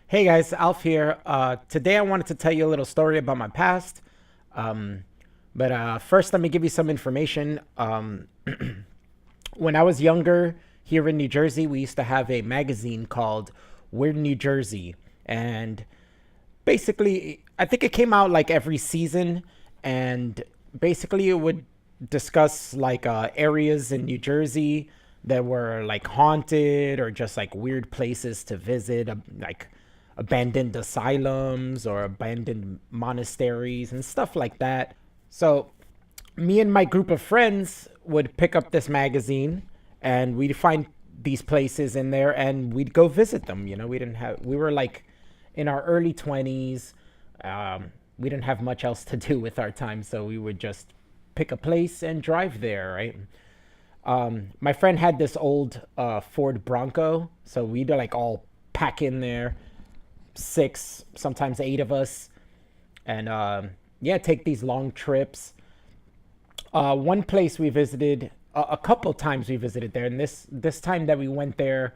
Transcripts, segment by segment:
Hey guys, Alf here. Today I wanted to tell you a little story about my past. Um, but first, let me give you some information. When I was younger, here in New Jersey, we used to have a magazine called We're New Jersey. And basically, I think it came out like every season. And basically, it would discuss like areas in New Jersey that were like haunted or just like weird places to visit, like abandoned asylums or abandoned monasteries and stuff like that. So, me and my group of friends would pick up this magazine and we'd find these places in there and we'd go visit them. We were like in our early 20s. We didn't have much else to do with our time, so we would just pick a place and drive there, right? My friend had this old Ford Bronco, so we'd like all pack in there, six, sometimes eight of us, and yeah, take these long trips. One place we visited, a couple times we visited there, and this time that we went there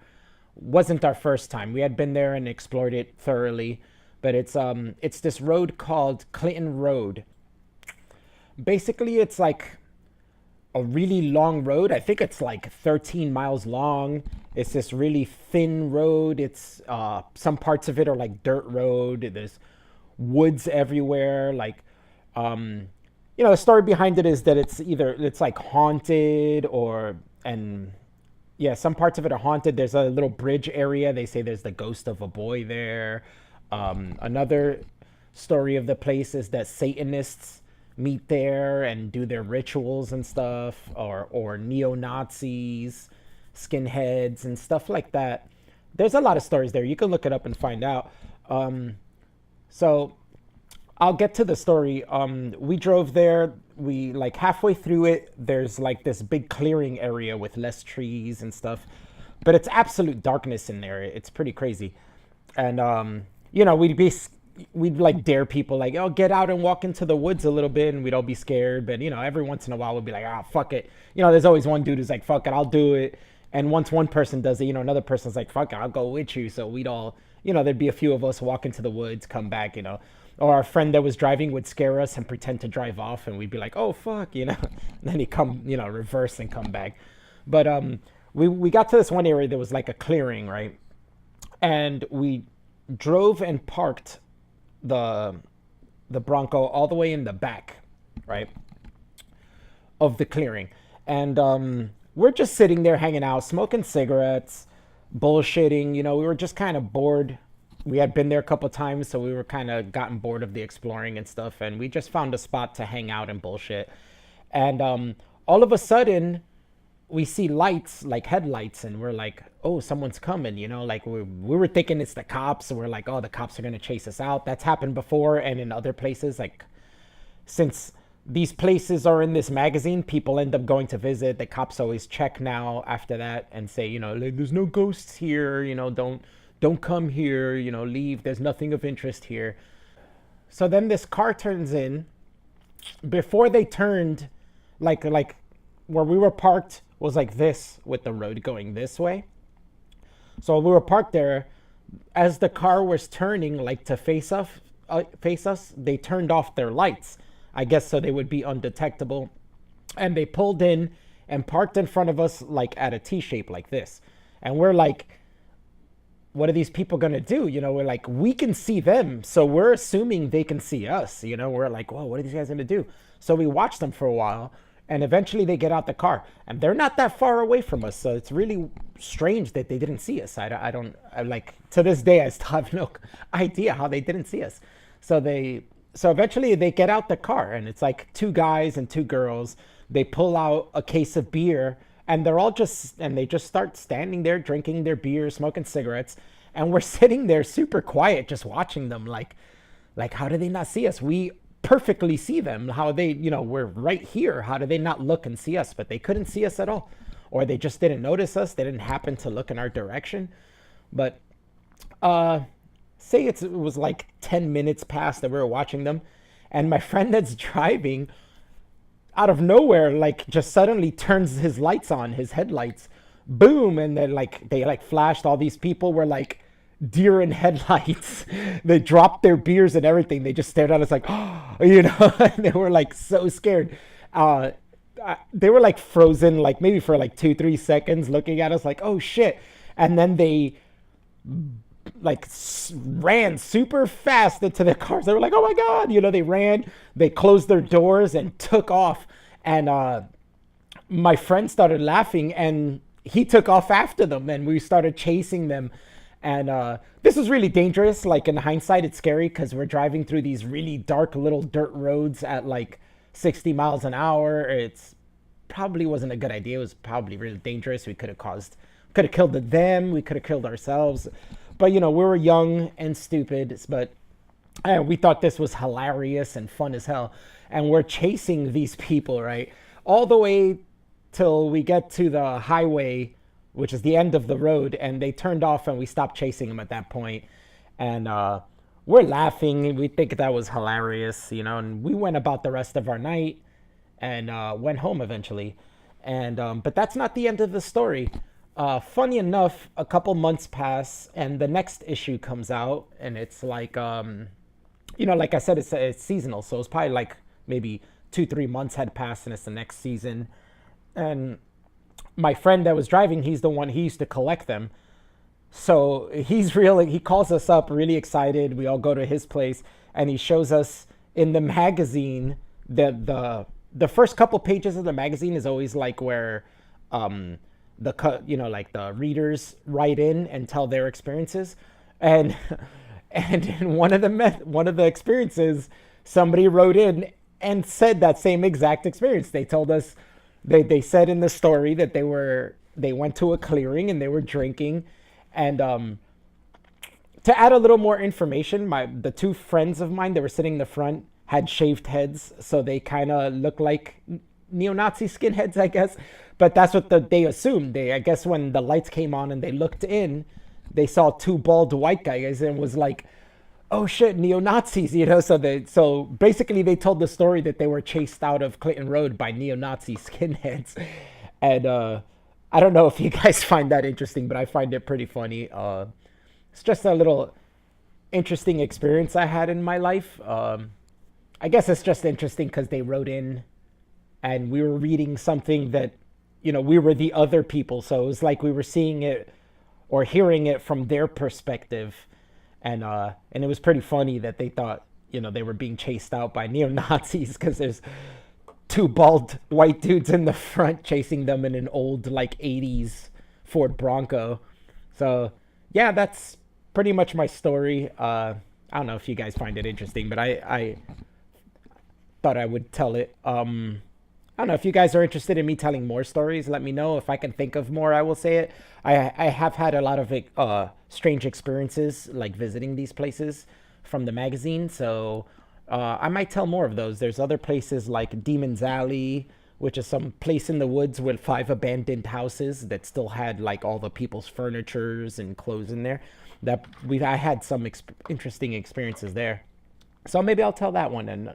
wasn't our first time. We had been there and explored it thoroughly, but it's this road called Clinton Road. Basically, it's like a really long road. I think it's like 13 miles long. It's this really thin road. It's some parts of it are like dirt road. There's woods everywhere. Um, the story behind it is that it's like haunted or and yeah, some parts of it are haunted. There's a little bridge area. They say there's the ghost of a boy there. Another story of the place is that Satanists meet there and do their rituals and stuff, or neo Nazis, skinheads, and stuff like that. There's a lot of stories there. You can look it up and find out. So I'll get to the story. We drove there. We like halfway through it. There's like this big clearing area with less trees and stuff, but it's absolute darkness in there. It's pretty crazy, and we'd like dare people like, oh, get out and walk into the woods a little bit, and we'd all be scared. But every once in a while we'd be like, ah, fuck it. There's always one dude who's like, fuck it, I'll do it. And once one person does it, another person's like, fuck it, I'll go with you. So we'd all, there'd be a few of us walk into the woods, come back, or our friend that was driving would scare us and pretend to drive off, and we'd be like, "Oh fuck," and then he'd come, reverse and come back. But we got to this one area that was like a clearing, right? And we drove and parked the the Bronco all the way in the back, right, of the clearing, and we're just sitting there hanging out, smoking cigarettes, bullshitting. We were just kind of bored. We had been there a couple times, so we were kind of gotten bored of the exploring and stuff, and we just found a spot to hang out and bullshit. And all of a sudden, we see lights, like headlights, and we're like, oh, someone's coming, like we were thinking it's the cops, and we're like, oh, the cops are gonna chase us out. That's happened before, and in other places, like since these places are in this magazine, people end up going to visit. The cops always check now after that and say, like, there's no ghosts here, don't come here, leave. There's nothing of interest here. So then this car turns in. Before they turned, like where we were parked was like this with the road going this way. So we were parked there. As the car was turning, like to face us, they turned off their lights. I guess so they would be undetectable. And they pulled in and parked in front of us, like at a T shape, like this. And we're like, what are these people gonna do? We're like, we can see them, so we're assuming they can see us. We're like, whoa, what are these guys gonna do? So we watch them for a while, and eventually they get out the car, and they're not that far away from us. So it's really strange that they didn't see us. I don't, I like, to this day, I still have no idea how they didn't see us. So eventually they get out the car, and it's like two guys and two girls. They pull out a case of beer, and they just start standing there drinking their beer, smoking cigarettes, and we're sitting there super quiet just watching them, like how do they not see us? We perfectly see them. How they, we're right here. How do they not look and see us? But they couldn't see us at all, or they just didn't notice us. They didn't happen to look in our direction. But uh say it was like 10 minutes past that we were watching them, and my friend that's driving, out of nowhere, like just suddenly turns his lights on, his headlights, boom, and then like they like flashed. All these people were like deer in headlights. They dropped their beers and everything. They just stared at us like, oh, you know, and they were like so scared. Uh, they were like frozen, like maybe for like 2, 3 seconds, looking at us like, oh shit. And then they like ran super fast into their cars. They were like, oh my God, you know, they ran, they closed their doors and took off. And my friend started laughing and he took off after them and we started chasing them. And this was really dangerous. Like in hindsight, it's scary because we're driving through these really dark little dirt roads at like 60 miles an hour. It's probably wasn't a good idea. It was probably really dangerous. We could have killed them. We could have killed ourselves. But you know, we were young and stupid. But we thought this was hilarious and fun as hell. And we're chasing these people, right? All the way till we get to the highway, which is the end of the road. And they turned off and we stopped chasing them at that point. And we're laughing. We think that was hilarious, you know. And we went about the rest of our night and went home eventually. And but that's not the end of the story. Funny enough, a couple months pass and the next issue comes out, and it's like, you know, like I said, it's seasonal, so it's probably like maybe 2, 3 months had passed, and it's the next season. And my friend that was driving, he's the one he used to collect them. So he calls us up really excited. We all go to his place, and he shows us in the magazine that the first couple pages of the magazine is always like where you know, like the readers write in and tell their experiences. And and in one of the experiences, somebody wrote in and said that same exact experience. They told us, they said in the story that they went to a clearing and they were drinking. And to add a little more information, the two friends of mine that were sitting in the front had shaved heads, so they kind of look like neo-Nazi skinheads, I guess. But that's what they assumed. I guess when the lights came on and they looked in, they saw two bald white guys and was like, oh shit, neo-Nazis, you know. So basically they told the story that they were chased out of Clinton Road by neo-Nazi skinheads. And I don't know if you guys find that interesting, but I find it pretty funny. It's just a little interesting experience I had in my life. I guess it's just interesting because they wrote in and we were reading something that, you know, we were the other people. So it was like we were seeing it or hearing it from their perspective. And it was pretty funny that they thought, you know, they were being chased out by neo-Nazis because there's two bald white dudes in the front chasing them in an old like 80s Ford Bronco. So yeah, that's pretty much my story. I don't know if you guys find it interesting, but I thought I would tell it. I don't know if you guys are interested in me telling more stories. Let me know. If I can think of more, I will say it. I have had a lot of strange experiences, like visiting these places from the magazine. So I might tell more of those. There's other places like Demon's Alley, which is some place in the woods with 5 abandoned houses that still had like all the people's furnitures and clothes in there. I had some interesting experiences there. So maybe I'll tell that one and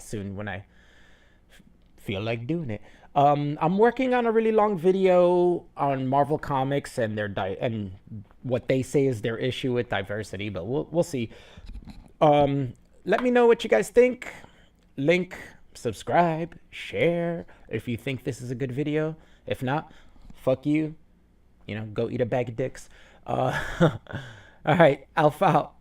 soon when I feel like doing it. I'm working on a really long video on Marvel Comics and and what they say is their issue with diversity, but we'll see. Let me know what you guys think. Link, subscribe, share if you think this is a good video. If not, fuck you. You know, go eat a bag of dicks. All right, Alpha out.